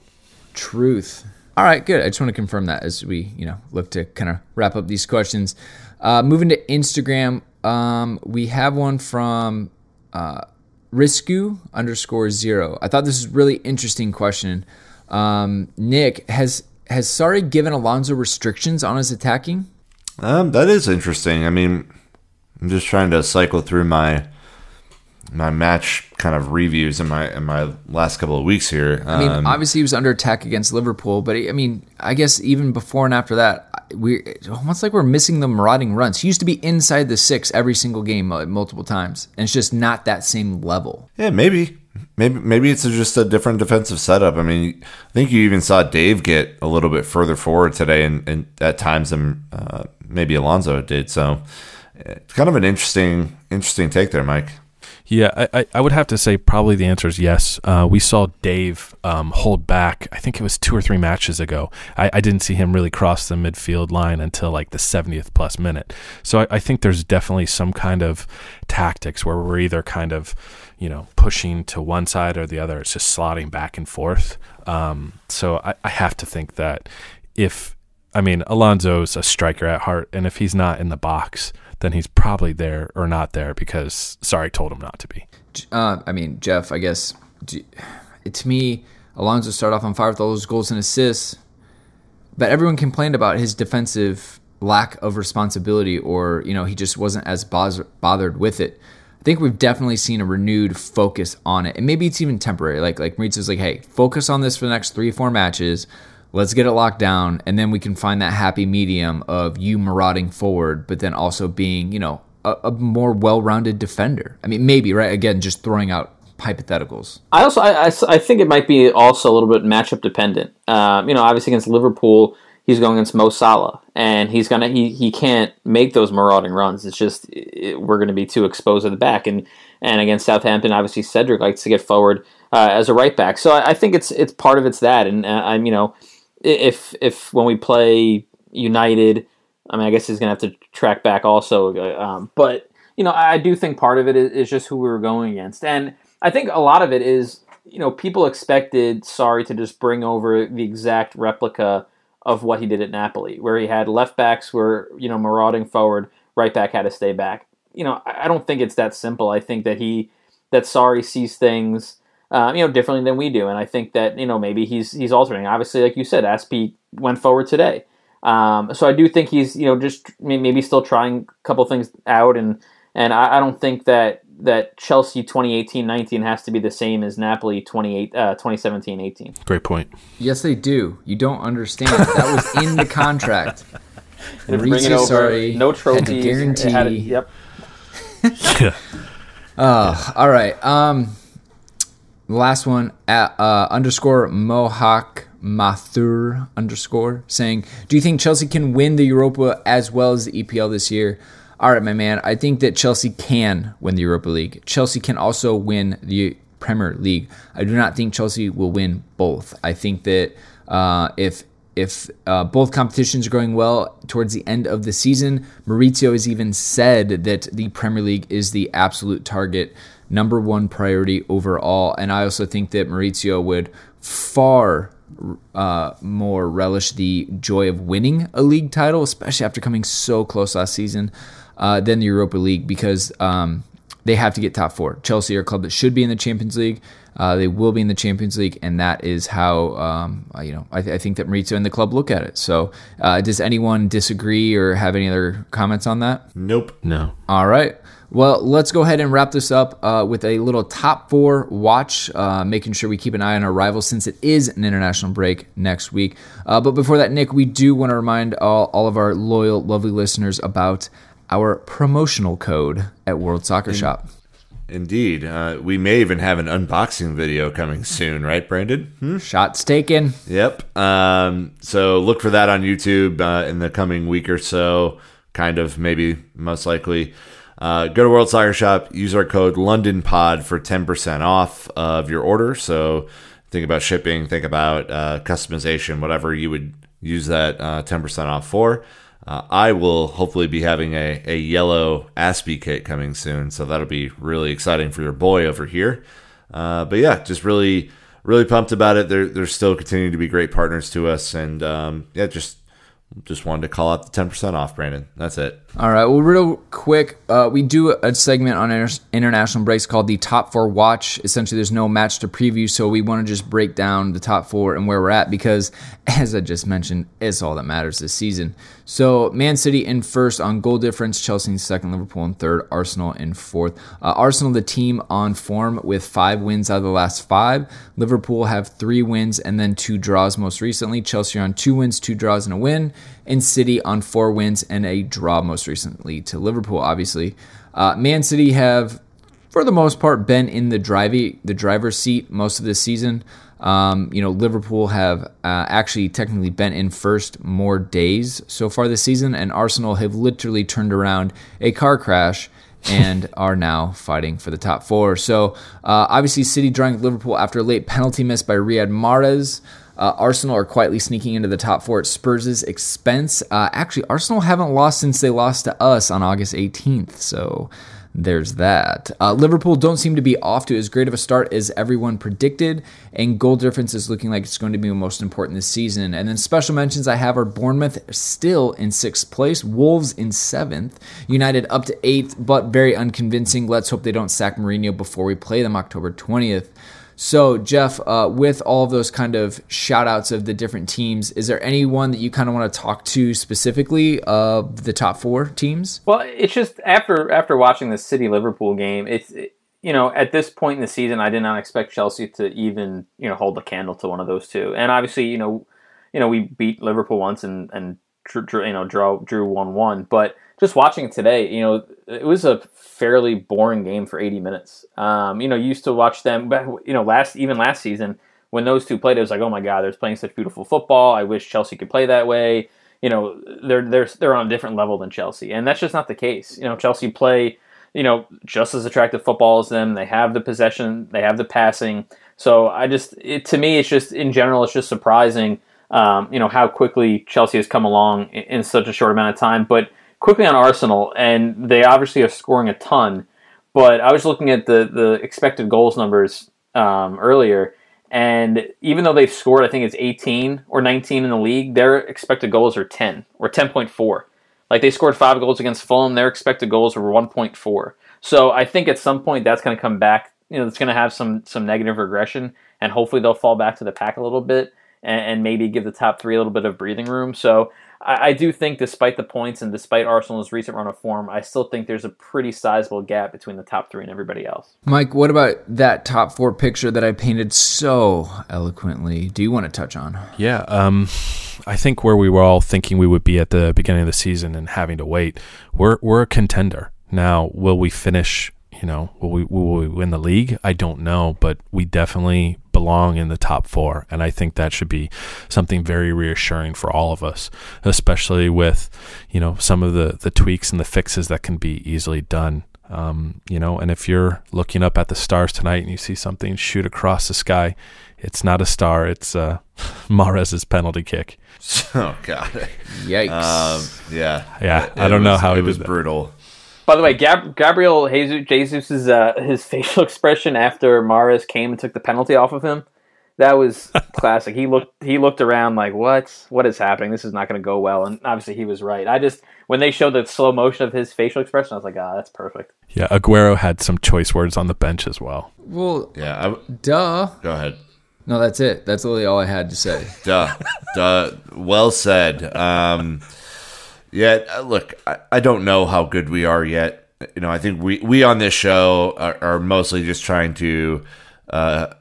Truth. All right, good. I just want to confirm that as we, look to kind of wrap up these questions. Moving to Instagram, we have one from Risku_0. I thought this was a really interesting question. Nick, has Sarri given Alonso restrictions on his attacking? That is interesting. I mean, I'm just trying to cycle through my match kind of reviews in my last couple of weeks here. I mean, obviously he was under attack against Liverpool, but I guess even before and after that, it's almost like we're missing the marauding runs. He used to be inside the 6 every single game multiple times, and it's just not that same level. Yeah, maybe it's just a different defensive setup. I mean, I think you even saw Dave get a little bit further forward today, and at times maybe Alonso did. So it's kind of an interesting take there, Mike. Yeah, I would have to say probably the answer is yes. We saw Dave hold back. I think it was 2 or 3 matches ago. I didn't see him really cross the midfield line until like the 70th plus minute. So I think there's definitely some kind of tactics where we're either kind of, pushing to one side or the other. It's just slotting back and forth. So I have to think that Alonso's a striker at heart, and if he's not in the box, then he's probably there or not there because Sarri told him not to be. Jeff, I guess, to me, Alonso started off on fire with all those goals and assists, but everyone complained about his defensive lack of responsibility, or, he just wasn't as bothered with it. think we've definitely seen a renewed focus on it. And maybe it's even temporary. Like Maurizio's like, hey, focus on this for the next 3-4 matches. Let's get it locked down, and then we can find that happy medium of you marauding forward, but then also being, you know, a more well-rounded defender. I mean, maybe, right? Again, just throwing out hypotheticals. I think it might be also a little bit matchup dependent. You know, obviously against Liverpool, he's going against Mo Salah, and he can't make those marauding runs. It's just we're going to be too exposed at the back, and against Southampton, obviously Cedric likes to get forward as a right back. So I think it's part of it's that, and I'm, you know, if when we play United, I mean, I guess he's going to have to track back also. But, you know, I do think part of it is just who we were going against. And I think a lot of it is, you know, people expected Sarri to just bring over the exact replica of what he did at Napoli, where he had left backs were, you know, marauding forward, right back had to stay back. You know, I don't think it's that simple. I think that Sarri sees things you know, differently than we do. And I think that, you know, maybe he's altering. Obviously, like you said, Aspi went forward today. So I do think he's, you know, just maybe still trying a couple things out. And I don't think that Chelsea 2018-19 has to be the same as Napoli 2017-18. Great point. Yes, they do. You don't understand. That was in the contract. And bring it over. Sorry, no trophies. Had to guarantee. Yep. Yeah. All right. Last one at underscore Mohawk Mathur underscore saying, do you think Chelsea can win the Europa as well as the EPL this year? All right, my man. I think that Chelsea can win the Europa League. Chelsea can also win the Premier League. I do not think Chelsea will win both. I think that if both competitions are going well towards the end of the season, Maurizio has even said that the Premier League is the absolute target, number one priority overall. And I also think that Maurizio would far more relish the joy of winning a league title, especially after coming so close last season, than the Europa League, because they have to get top four. Chelsea are a club that should be in the Champions League. They will be in the Champions League, and that is how I think that Maurizio and the club look at it. So does anyone disagree or have any other comments on that? Nope. No. All right. Well, let's go ahead and wrap this up with a little top four watch, making sure we keep an eye on our rivals since it is an international break next week. But before that, Nick, we do want to remind all of our loyal, lovely listeners about our promotional code at World Soccer Shop. Indeed. We may even have an unboxing video coming soon, right, Brandon? Shots taken. Yep. So look for that on YouTube in the coming week or so, kind of, maybe, most likely. Go to World Soccer Shop, use our code LondonPod for 10% off of your order. So think about shipping, think about customization, whatever you would use that 10% off for. I will hopefully be having a yellow Aspie kit coming soon, so that'll be really exciting for your boy over here. But yeah, just really, really pumped about it. They're still continuing to be great partners to us, and yeah, just wanted to call out the 10% off, Brandon. That's it. All right. Well, real quick, we do a segment on international breaks called the Top 4 Watch. Essentially, there's no match to preview, so we want to just break down the top four and where we're at because, as I just mentioned, it's all that matters this season. So, Man City in first on goal difference, Chelsea in second, Liverpool in third, Arsenal in fourth. Arsenal, the team on form with 5 wins out of the last 5. Liverpool have 3 wins and then 2 draws most recently. Chelsea on 2 wins, 2 draws, and a win. And City on 4 wins and a draw most recently to Liverpool, obviously. Man City have, for the most part, been in the driver's seat most of this season. Liverpool have actually technically been in first more days so far this season, and Arsenal have literally turned around a car crash and are now fighting for the top 4. So, obviously, City drawing Liverpool after a late penalty miss by Riyad Mahrez. Arsenal are quietly sneaking into the top 4 at Spurs' expense. Actually, Arsenal haven't lost since they lost to us on August 18th, so there's that. Liverpool don't seem to be off to as great of a start as everyone predicted, and goal difference is looking like it's going to be most important this season. And then special mentions I have are Bournemouth still in 6th place, Wolves in 7th, United up to 8th, but very unconvincing. Let's hope they don't sack Mourinho before we play them October 20th. So, Jeff, with all of those kind of shout outs of the different teams, is there anyone that you kind of want to talk to specifically of the top 4 teams? Well, it's just after watching the City Liverpool game, at this point in the season, I did not expect Chelsea to even hold a candle to one of those two. And obviously, we beat Liverpool once and drew 1-1, but just watching it today, it was a fairly boring game for 80 minutes. You used to watch them, last season when those two played, it was like, oh my God, they're playing such beautiful football. I wish Chelsea could play that way. They're on a different level than Chelsea, and that's just not the case. Chelsea play, just as attractive football as them. They have the possession, they have the passing. So to me, it's just in general, it's just surprising, how quickly Chelsea has come along in such a short amount of time. But quickly on Arsenal, and they obviously are scoring a ton, but I was looking at the expected goals numbers earlier, and even though they've scored, I think it's 18 or 19 in the league, their expected goals are 10 or 10.4. Like, they scored 5 goals against Fulham, their expected goals were 1.4. So I think at some point that's going to come back, it's going to have some negative regression, and hopefully they'll fall back to the pack a little bit and maybe give the top 3 a little bit of breathing room. So I do think, despite the points and despite Arsenal's recent run of form, I still think there's a pretty sizable gap between the top 3 and everybody else. Mike, what about that top 4 picture that I painted so eloquently? Do you want to touch on? Yeah, I think where we were all thinking we would be at the beginning of the season and having to wait, we're a contender. Now, will we finish, will we win the league? I don't know, but we definitely belong in the top 4, and I think that should be something very reassuring for all of us, especially with some of the tweaks and the fixes that can be easily done. And if you're looking up at the stars tonight and you see something shoot across the sky, it's not a star, it's Mahrez's penalty kick. Oh God! Yikes! Yeah. I don't know how it was brutal. By the way, Gabriel Jesus's his facial expression after Mahrez came and took the penalty off of him, that was classic. He looked around like, what is happening? This is not going to go well. And obviously he was right. When they showed the slow motion of his facial expression, I was like, that's perfect. Yeah, Aguero had some choice words on the bench as well. Well, yeah. Duh. Go ahead. No, that's it. That's literally all I had to say. Duh. Well said. Yeah, look, I don't know how good we are yet. I think we on this show are mostly just trying to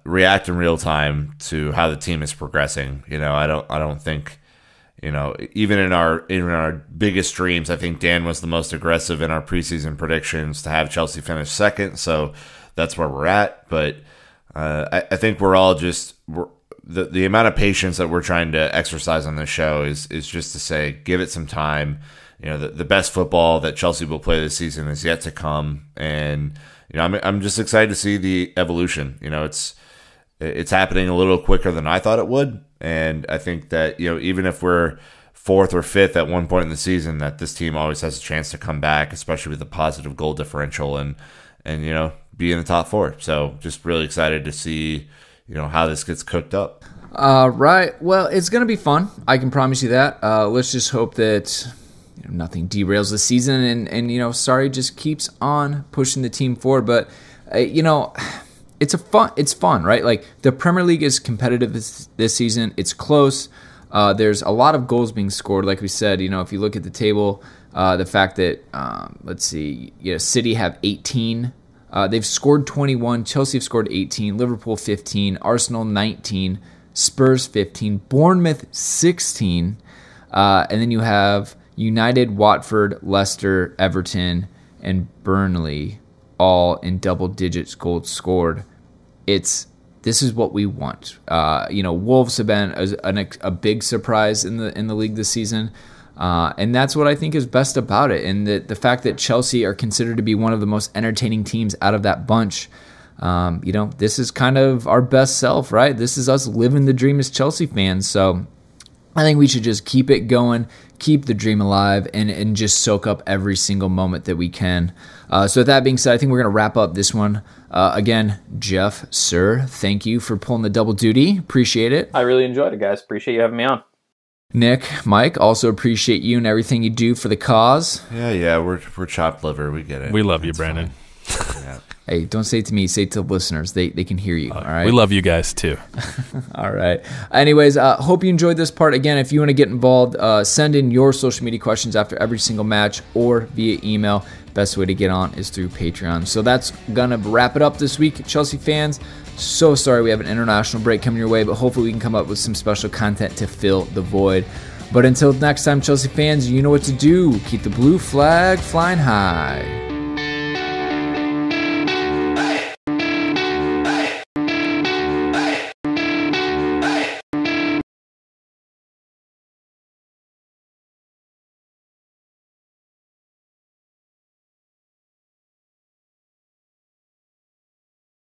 react in real time to how the team is progressing. I don't think, even in our biggest dreams, I think Dan was the most aggressive in our preseason predictions to have Chelsea finish second. So that's where we're at. But I think we're all just the amount of patience that we're trying to exercise on this show is just to say, give it some time. The best football that Chelsea will play this season is yet to come, and I'm just excited to see the evolution. It's happening a little quicker than I thought it would, and I think that even if we're 4th or 5th at one point in the season, that this team always has a chance to come back, especially with a positive goal differential and be in the top 4. So just really excited to see how this gets cooked up. Right. Well, it's going to be fun. I can promise you that. Let's just hope that nothing derails the season and Sarri just keeps on pushing the team forward. But, it's fun, right? Like, the Premier League is competitive this season. It's close. There's a lot of goals being scored. Like we said, if you look at the table, the fact that, City have 18. They've scored 21. Chelsea have scored 18. Liverpool 15. Arsenal 19. Spurs 15. Bournemouth 16. And then you have United, Watford, Leicester, Everton, and Burnley all in double digits goals scored. This is what we want. Wolves have been a big surprise in the league this season. And that's what I think is best about it. And the fact that Chelsea are considered to be one of the most entertaining teams out of that bunch, this is kind of our best self, right? This is us living the dream as Chelsea fans. So I think we should just keep it going, keep the dream alive, and just soak up every single moment that we can. So with that being said, I think we're going to wrap up this one. Again, Jeff, sir, thank you for pulling the double duty. Appreciate it. I really enjoyed it, guys. Appreciate you having me on. Nick, Mike, also appreciate you and everything you do for the cause. Yeah, we're chopped liver. We get it. We love you, Brandon. Yeah. Hey, don't say it to me. Say it to the listeners. They can hear you. All right. We love you guys too. All right. Anyways, hope you enjoyed this part. Again, if you want to get involved, send in your social media questions after every single match or via email. Best way to get on is through Patreon. So that's going to wrap it up this week, Chelsea fans. So sorry we have an international break coming your way, but hopefully we can come up with some special content to fill the void. But until next time, Chelsea fans, you know what to do. Keep the blue flag flying high.